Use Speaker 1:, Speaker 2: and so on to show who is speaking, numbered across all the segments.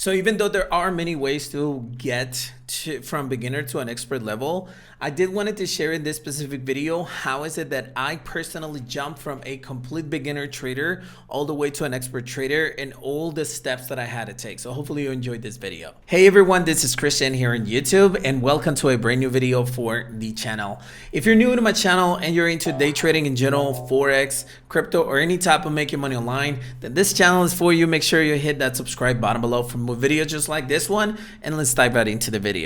Speaker 1: So even though there are many ways to from beginner to an expert level, I did wanted to share in this specific video how is it that I personally jumped from a complete beginner trader all the way to an expert trader and all the steps that I had to take. So hopefully you enjoyed this video. Hey everyone, this is Christian here on YouTube and welcome to a brand new video for the channel. If you're new to my channel and you're into day trading in general, Forex, crypto, or any type of making money online, then this channel is for you. Make sure you hit that subscribe button below for more videos just like this one, and let's dive right into the video.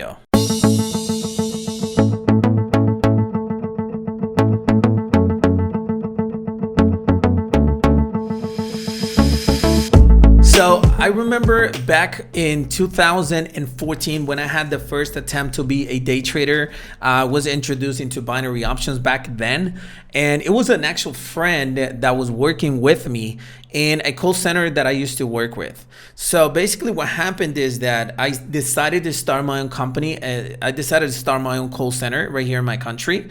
Speaker 1: So I remember back in 2014 when I had the first attempt to be a day trader, I was introduced into binary options back then. And it was an actual friend that was working with me in a call center that I used to work with. So basically what happened is that I decided to start my own company. I decided to start my own call center right here in my country.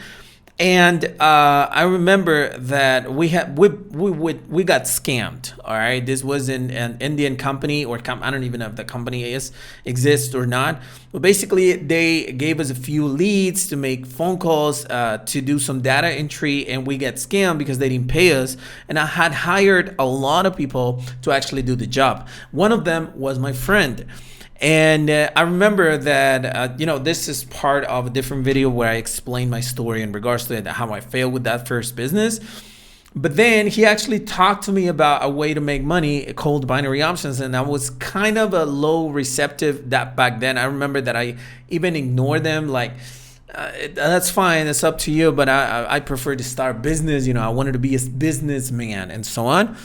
Speaker 1: And I remember that we got scammed. All right, this was an Indian company, or I don't even know if the company exists or not. But basically, they gave us a few leads to make phone calls, to do some data entry, and we get scammed because they didn't pay us. And I had hired a lot of people to actually do the job. One of them was my friend. And I remember that, this is part of a different video where I explain my story in regards to how I failed with that first business. But then he actually talked to me about a way to make money called binary options. And I was kind of a low receptive that back then. I remember that I even ignored them, like, that's fine, it's up to you. But I prefer to start business. I wanted to be a businessman and so on.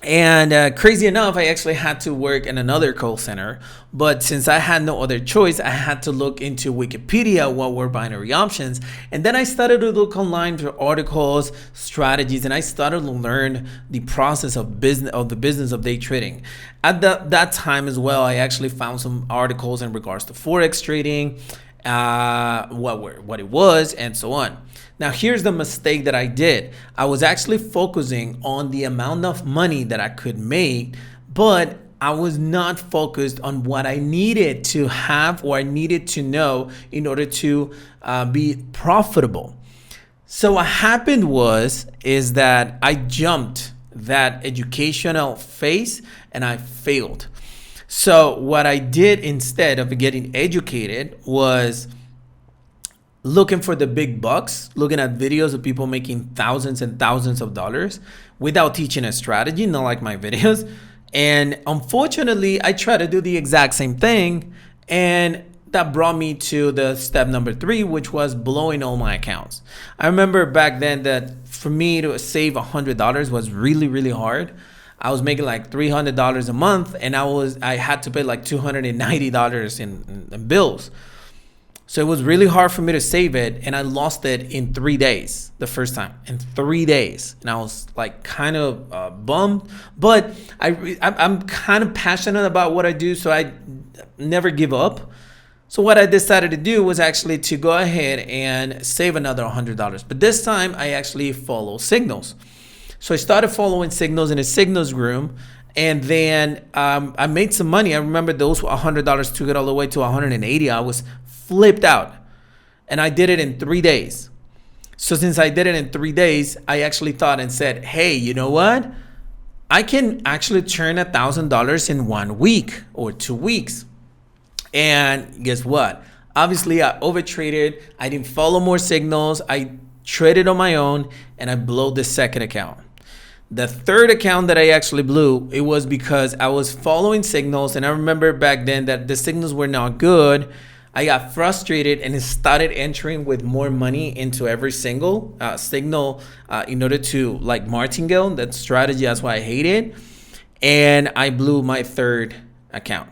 Speaker 1: And crazy enough, I actually had to work in another call center. But since I had no other choice, I had to look into Wikipedia, what were binary options. And then I started to look online for articles, strategies, and I started to learn the process of the business of day trading. At that time as well, I actually found some articles in regards to Forex trading, what it was, and so on. Now, here's the mistake that I did. I was actually focusing on the amount of money that I could make, but I was not focused on what I needed to have or I needed to know in order to be profitable. So what happened is that I jumped that educational phase and I failed. So what I did instead of getting educated was looking for the big bucks, looking at videos of people making thousands and thousands of dollars without teaching a strategy, not like my videos. And unfortunately, I tried to do the exact same thing. And that brought me to the step number 3, which was blowing all my accounts. I remember back then that for me to save $100 was really, really hard. I was making like $300 a month and I had to pay like $290 in bills. So it was really hard for me to save it, and I lost it in 3 days the first time, in 3 days. And I was like kind of bummed, but I'm kind of passionate about what I do, so I never give up. So what I decided to do was actually to go ahead and save another $100. But this time I actually follow signals. So I started following signals in a signals room. And then I made some money. I remember those $100 took it all the way to $180. I was flipped out. And I did it in 3 days. So since I did it in 3 days, I actually thought and said, hey, you know what? I can actually turn $1,000 in 1 week or 2 weeks. And guess what? Obviously, I overtraded. I didn't follow more signals. I traded on my own and I blew the second account. The third account that I actually blew, it was because I was following signals. And I remember back then that the signals were not good. I got frustrated and started entering with more money into every single signal in order to like martingale. That strategy, that's why I hate it. And I blew my third account.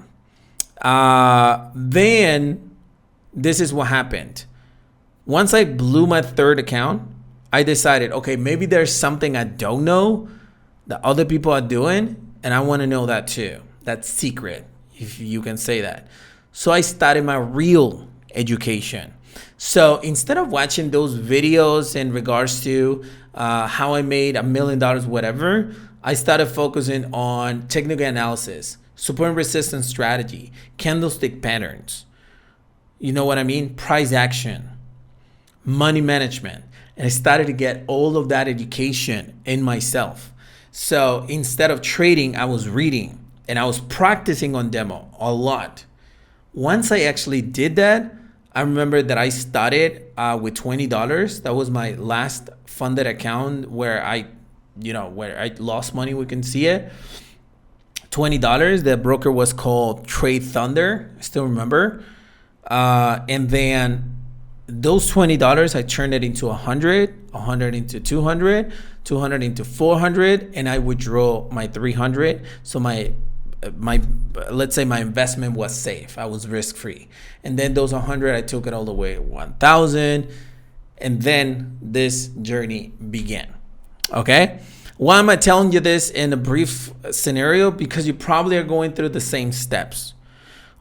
Speaker 1: Then this is what happened. Once I blew my third account, I decided, okay, maybe there's something I don't know that other people are doing, and I want to know that too. That's secret, if you can say that. So I started my real education. So instead of watching those videos in regards to how I made $1 million, whatever, I started focusing on technical analysis, support and resistance strategy, candlestick patterns. You know what I mean? Price action, money management. And I started to get all of that education in myself. So instead of trading, I was reading and I was practicing on demo a lot. Once I actually did that, I remember that I started with $20. That was my last funded account where I lost money. We can see it. $20. The broker was called Trade Thunder. I still remember. And then those $20, I turned it into 100, 100 into 200, 200 into 400, and I withdraw my 300. So let's say my investment was safe. I was risk free. And then those 100, I took it all the way to 1,000. And then this journey began. Okay. Why am I telling you this in a brief scenario? Because you probably are going through the same steps.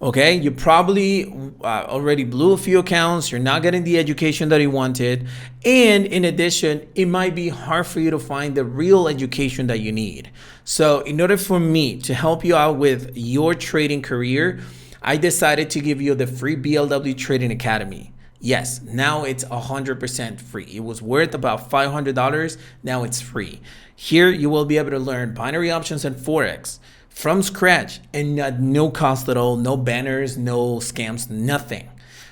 Speaker 1: Okay, you probably already blew a few accounts. You're not getting the education that you wanted. And in addition, it might be hard for you to find the real education that you need. So in order for me to help you out with your trading career, I decided to give you the free BLW Trading Academy. Yes, now it's 100% free. It was worth about $500. Now it's free. Here you will be able to learn binary options and Forex from scratch and at no cost at all, no banners, no scams, nothing.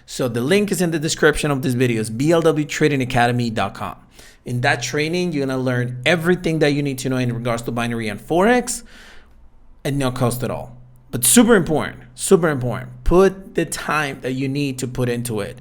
Speaker 1: So the link is in the description of this video. It's blwtradingacademy.com. In that training, you're gonna learn everything that you need to know in regards to binary and Forex at no cost at all. But super important, put the time that you need to put into it.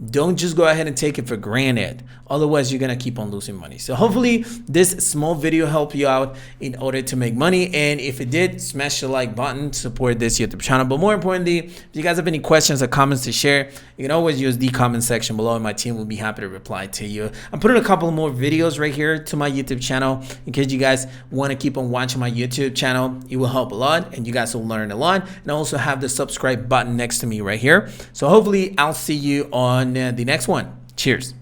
Speaker 1: Don't just go ahead and take it for granted. Otherwise, you're going to keep on losing money. So hopefully this small video helped you out in order to make money. And if it did, smash the like button to support this YouTube channel. But more importantly, if you guys have any questions or comments to share, you can always use the comment section below and my team will be happy to reply to you. I'm putting a couple more videos right here to my YouTube channel in case you guys want to keep on watching my YouTube channel. It will help a lot and you guys will learn a lot. And I also have the subscribe button next to me right here. So hopefully I'll see you on the next one. Cheers.